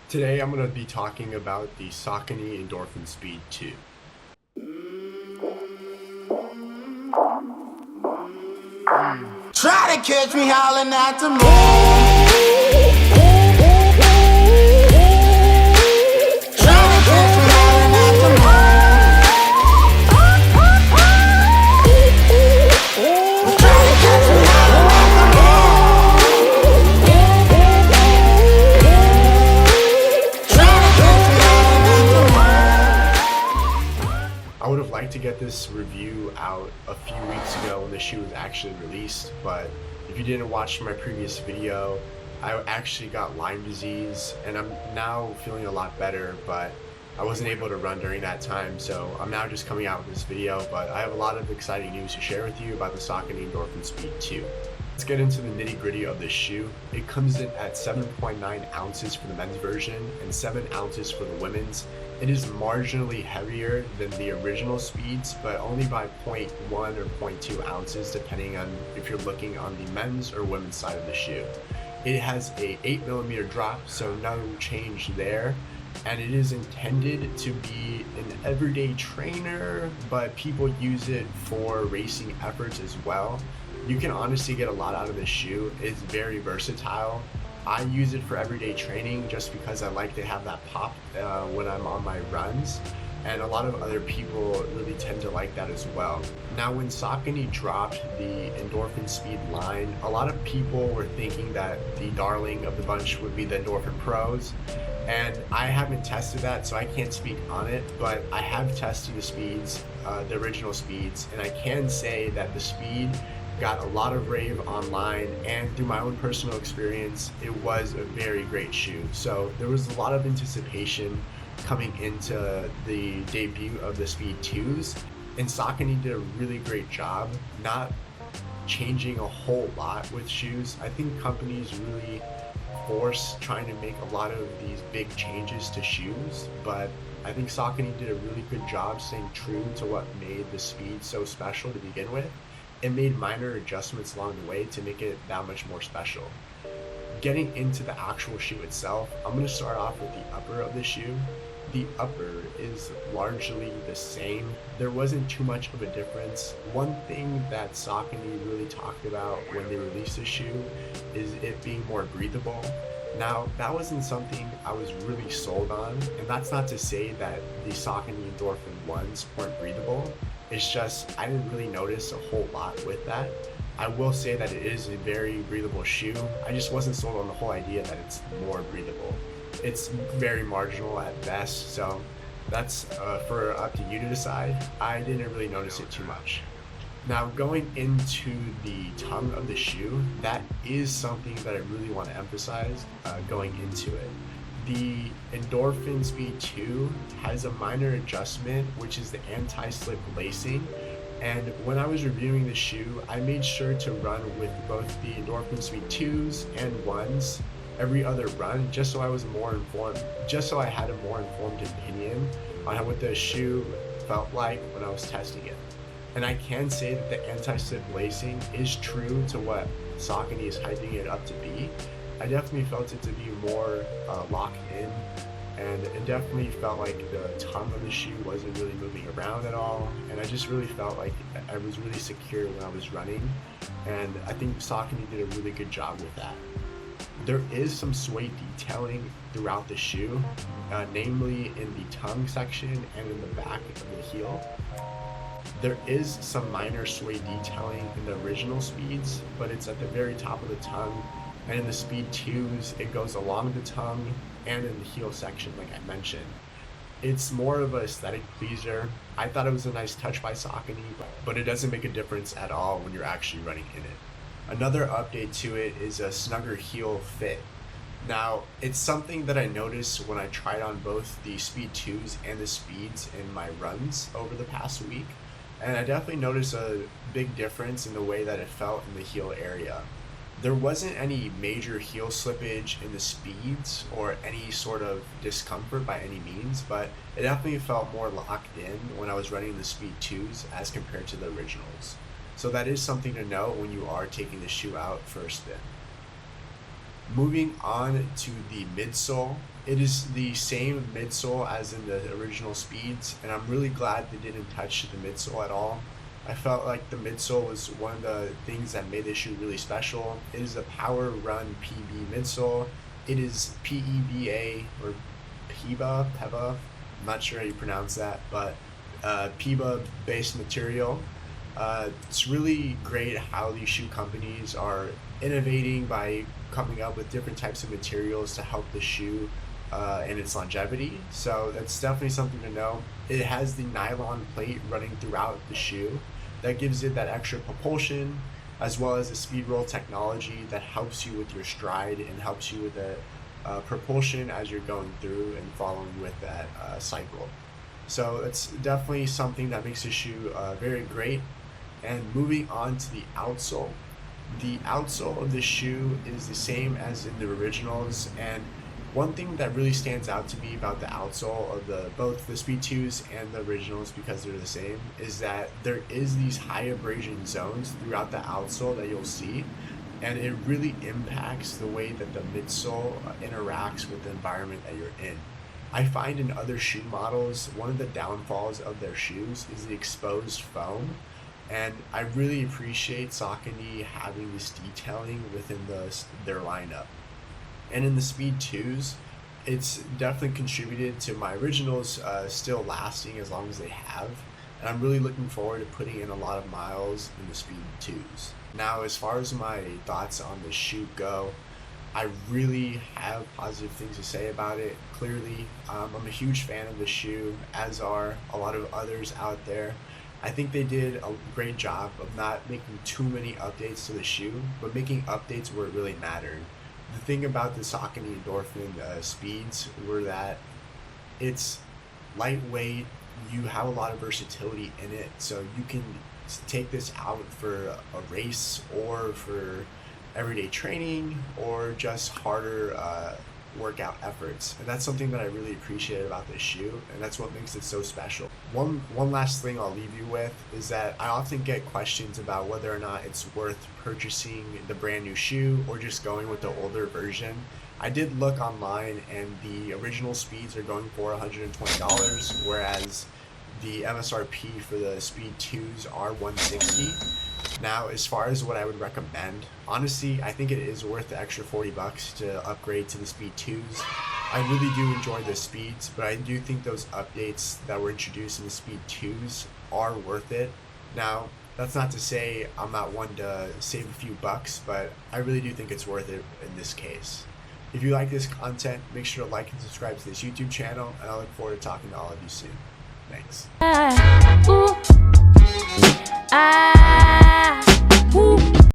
Today I'm going to be talking about the Saucony Endorphin Speed 2. Try to catch me howling at the moon. Try to catch me howling at the moon. Try to catch me howling at the moon. Try to catch me howling at the moon. I would have liked to get this review out a few weeks ago when the shoe was actually released, but if you didn't watch my previous video, I actually got Lyme disease and I'm now feeling a lot better, but I wasn't able to run during that time, so I'm now just coming out with this video. But I have a lot of exciting news to share with you about the Saucony Endorphin Speed 2. Let's get into the nitty-gritty of this shoe. It comes in at 7.9 ounces for the men's version and 7 ounces for the women's. It is marginally heavier than the original Speeds, but only by 0.1 or 0.2 ounces depending on if you're looking on the men's or women's side of the shoe. It has a 8mm drop, so no change there, and it is intended to be an everyday trainer, but people use it for racing efforts as well. You can honestly get a lot out of this shoe. It's very versatile. I use it for everyday training just because I like to have that pop when I'm on my runs, and a lot of other people really tend to like that as well. Now, when Saucony dropped the Endorphin Speed line, a lot of people were thinking that the darling of the bunch would be the Endorphin Pros, and I haven't tested that, so I can't speak on it, but I have tested the Speeds, the original Speeds, and I can say that the Speed got a lot of rave online, and through my own personal experience, it was a very great shoe. So there was a lot of anticipation coming into the debut of the Speed 2s, and Saucony did a really great job not changing a whole lot with shoes. I think companies really force trying to make a lot of these big changes to shoes, but I think Saucony did a really good job staying true to what made the Speed so special to begin with, and made minor adjustments along the way to make it that much more special. Getting into the actual shoe itself, I'm going to start off with the upper of the shoe. The upper is largely the same. There wasn't too much of a difference. One thing that Saucony really talked about when they released the shoe is it being more breathable. Now, that wasn't something I was really sold on, and that's not to say that the Saucony Endorphin ones weren't breathable. It's just I didn't really notice a whole lot with that. I will say that it is a very breathable shoe. I just wasn't sold on the whole idea that it's more breathable. It's very marginal at best, so that's for up to you to decide. I didn't really notice it too much. Now, going into the tongue of the shoe, that is something that I really want to emphasize going into it. The Endorphin Speed 2 has a minor adjustment, which is the anti-slip lacing. And when I was reviewing the shoe, I made sure to run with both the Endorphin Speed 2s and 1s every other run, just so I was more informed, just so I had a more informed opinion on what the shoe felt like when I was testing it. And I can say that the anti-slip lacing is true to what Saucony is hyping it up to be. I definitely felt it to be more locked in, and it definitely felt like the tongue of the shoe wasn't really moving around at all, and I just really felt like I was really secure when I was running, and I think Saucony did a really good job with that. There is some suede detailing throughout the shoe, namely in the tongue section and in the back of the heel. There is some minor suede detailing in the original Speeds, but it's at the very top of the tongue. And in the Speed 2s, it goes along the tongue and in the heel section, like I mentioned. It's more of an aesthetic pleaser. I thought it was a nice touch by Saucony, but it doesn't make a difference at all when you're actually running in it. Another update to it is a Snugger Heel Fit. Now, it's something that I noticed when I tried on both the Speed 2s and the Speeds in my runs over the past week, and I definitely noticed a big difference in the way that it felt in the heel area. There wasn't any major heel slippage in the Speeds or any sort of discomfort by any means, but it definitely felt more locked in when I was running the Speed 2s as compared to the originals. So that is something to know when you are taking the shoe out for a spin. Moving on to the midsole, it is the same midsole as in the original Speeds, and I'm really glad they didn't touch the midsole at all. I felt like the midsole was one of the things that made this shoe really special. It is a Power Run PB midsole. It is PEBA or PEBA, I'm not sure how you pronounce that, but PEBA based material. It's really great how these shoe companies are innovating by coming up with different types of materials to help the shoe and its longevity. So that's definitely something to know. It has the nylon plate running throughout the shoe that gives it that extra propulsion, as well as the speed roll technology that helps you with your stride and helps you with the propulsion as you're going through and following with that cycle. So it's definitely something that makes the shoe very great. And moving on to the outsole. The outsole of the shoe is the same as in the originals, and one thing that really stands out to me about the outsole of both the Speed 2s and the originals, because they're the same, is that there is these high abrasion zones throughout the outsole that you'll see, and it really impacts the way that the midsole interacts with the environment that you're in. I find in other shoe models, one of the downfalls of their shoes is the exposed foam. And I really appreciate Saucony having this detailing within their lineup. And in the Speed 2s, it's definitely contributed to my originals still lasting as long as they have. And I'm really looking forward to putting in a lot of miles in the Speed 2s. Now, as far as my thoughts on the shoe go, I really have positive things to say about it. Clearly, I'm a huge fan of the shoe, as are a lot of others out there. I think they did a great job of not making too many updates to the shoe, but making updates where it really mattered. The thing about the Saucony Endorphin Speeds were that it's lightweight, you have a lot of versatility in it, so you can take this out for a race or for everyday training or just harder workout efforts, and that's something that I really appreciate about this shoe, and that's what makes it so special. One last thing I'll leave you with is that I often get questions about whether or not it's worth purchasing the brand new shoe or just going with the older version. I did look online, and the original Speeds are going for $120, whereas the MSRP for the Speed 2s are $160. Now, as far as what I would recommend, honestly, I think it is worth the extra $40 to upgrade to the Speed 2s. I really do enjoy the Speeds, but I do think those updates that were introduced in the Speed 2s are worth it. Now, that's not to say I'm not one to save a few bucks, but I really do think it's worth it in this case. If you like this content, make sure to like and subscribe to this YouTube channel, and I look forward to talking to all of you soon. Thanks.